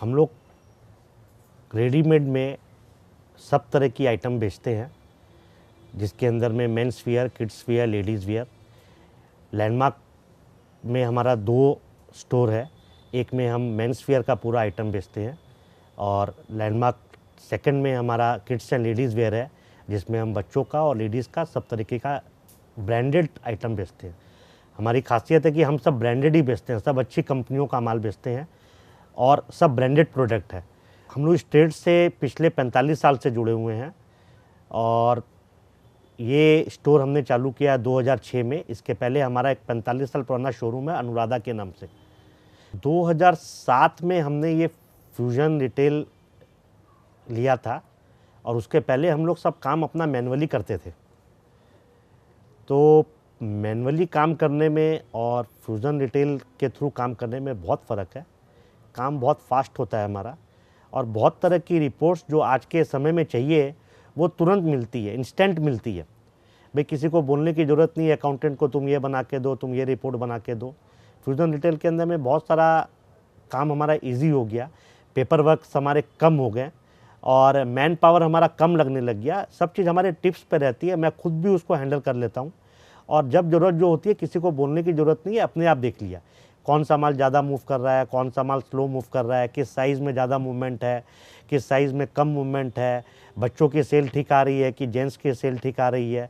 हम लोग रेडीमेड में सब तरह की आइटम बेचते हैं, जिसके अंदर में men's wear, kids wear, ladies wear. Landmark में हमारा 2 स्टोर है, एक में हम मेंस वियर का पूरा आइटम बेचते हैं और लैंडमार्क सेकंड में हमारा किड्स एंड लेडीज़ वियर है, जिसमें हम बच्चों का और लेडीज़ का सब तरीके का ब्रांडेड आइटम बेचते हैं। हमारी खासियत है कि हम सब ब्रांडेड ही बेचते हैं, सब अच्छी कंपनियों का माल बेचते हैं और सब ब्रांडेड प्रोडक्ट है। हम लोग इस ट्रेड से पिछले 45 साल से जुड़े हुए हैं और ये स्टोर हमने चालू किया 2006 में। इसके पहले हमारा एक 45 साल पुराना शोरूम है अनुराधा के नाम से। 2007 में हमने ये फ्यूजन रिटेल लिया था और उसके पहले हम लोग सब काम अपना मैनुअली करते थे। तो मैनुअली काम करने में और फ्यूजन रिटेल के थ्रू काम करने में बहुत फ़र्क है। काम बहुत फास्ट होता है हमारा और बहुत तरह की रिपोर्ट्स जो आज के समय में चाहिए वो तुरंत मिलती है, इंस्टेंट मिलती है। भाई किसी को बोलने की ज़रूरत नहीं है अकाउंटेंट को, तुम ये बना के दो, तुम ये रिपोर्ट बना के दो। फ्यूजन रिटेल के अंदर में बहुत सारा काम हमारा इजी हो गया, पेपर वर्क हमारे कम हो गए और मैन पावर हमारा कम लगने लग गया। सब चीज़ हमारे टिप्स पे रहती है, मैं खुद भी उसको हैंडल कर लेता हूँ और जब ज़रूरत जो होती है किसी को बोलने की ज़रूरत नहीं है, अपने आप देख लिया कौन सा माल ज़्यादा मूव कर रहा है, कौन सा माल स्लो मूव कर रहा है, किस साइज़ में ज़्यादा मूवमेंट है, किस साइज़ में कम मूवमेंट है, बच्चों की सेल ठीक आ रही है कि जेंट्स की सेल ठीक आ रही है।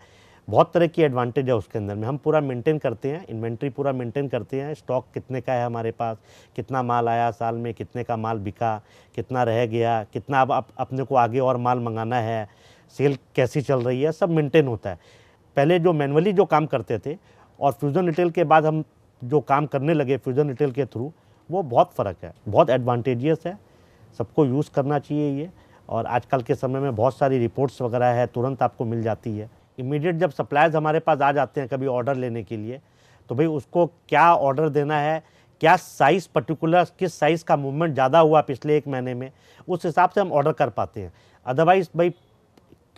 बहुत तरह की एडवांटेज है उसके अंदर में। हम पूरा मेंटेन करते हैं, इन्वेंट्री पूरा मेंटेन करते हैं, स्टॉक कितने का है हमारे पास, कितना माल आया साल में, कितने का माल बिका, कितना रह गया, कितना अब अपने को आगे और माल मंगाना है, सेल कैसी चल रही है, सब मेंटेन होता है। पहले जो मैनुअली जो काम करते थे और फ्यूजन रिटेल के बाद हम जो काम करने लगे फ्यूजन रिटेल के थ्रू, वो बहुत फ़र्क है, बहुत एडवांटेजियस है, सबको यूज़ करना चाहिए ये। और आजकल के समय में बहुत सारी रिपोर्ट्स वगैरह है, तुरंत आपको मिल जाती है। इमीडिएट जब सप्लायर्स हमारे पास आ जाते हैं कभी ऑर्डर लेने के लिए, तो भाई उसको क्या ऑर्डर देना है, क्या साइज़ पर्टिकुलर, किस साइज़ का मूवमेंट ज़्यादा हुआ पिछले 1 महीने में, उस हिसाब से हम ऑर्डर कर पाते हैं। अदरवाइज़ भाई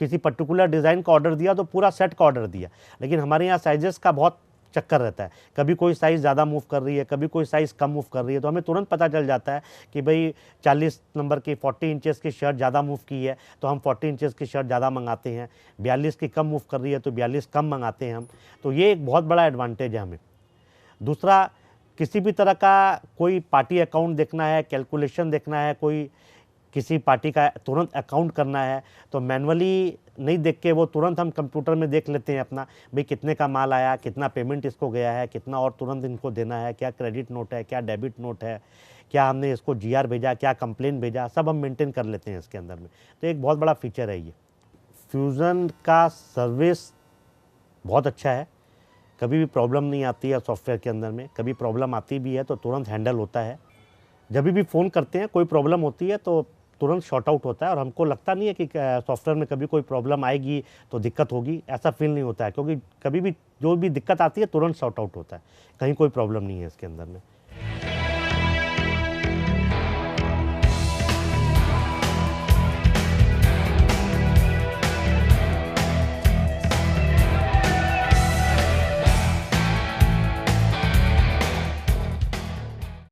किसी पर्टिकुलर डिज़ाइन का ऑर्डर दिया तो पूरा सेट का ऑर्डर दिया, लेकिन हमारे यहाँ साइजेस का बहुत चक्कर रहता है। कभी कोई साइज़ ज़्यादा मूव कर रही है, कभी कोई साइज़ कम मूव कर रही है, तो हमें तुरंत पता चल जाता है कि भाई 40 नंबर की 40 इंचेस की शर्ट ज़्यादा मूव की है तो हम 40 इंचेस की शर्ट ज़्यादा मंगाते हैं, 42 की कम मूव कर रही है तो 42 कम मंगाते हैं हम। तो ये एक बहुत बड़ा एडवांटेज है हमें। दूसरा, किसी भी तरह का कोई पार्टी अकाउंट देखना है, कैलकुलेशन देखना है, कोई किसी पार्टी का तुरंत अकाउंट करना है तो मैनुअली नहीं देख के वो तुरंत हम कंप्यूटर में देख लेते हैं अपना, भाई कितने का माल आया, कितना पेमेंट इसको गया है, कितना और तुरंत इनको देना है, क्या क्रेडिट नोट है, क्या डेबिट नोट है, क्या हमने इसको जीआर भेजा, क्या कंप्लेन भेजा, सब हम मेंटेन कर लेते हैं इसके अंदर में। तो एक बहुत बड़ा फीचर है ये। फ्यूज़न का सर्विस बहुत अच्छा है, कभी भी प्रॉब्लम नहीं आती है सॉफ्टवेयर के अंदर में। कभी प्रॉब्लम आती भी है तो तुरंत हैंडल होता है। जब भी फ़ोन करते हैं कोई प्रॉब्लम होती है तो तुरंत शॉर्ट आउट होता है और हमको लगता नहीं है कि सॉफ्टवेयर में कभी कोई प्रॉब्लम आएगी तो दिक्कत होगी, ऐसा फील नहीं होता है, क्योंकि कभी भी जो भी दिक्कत आती है तुरंत शॉर्ट आउट होता है, कहीं कोई प्रॉब्लम नहीं है इसके अंदर में।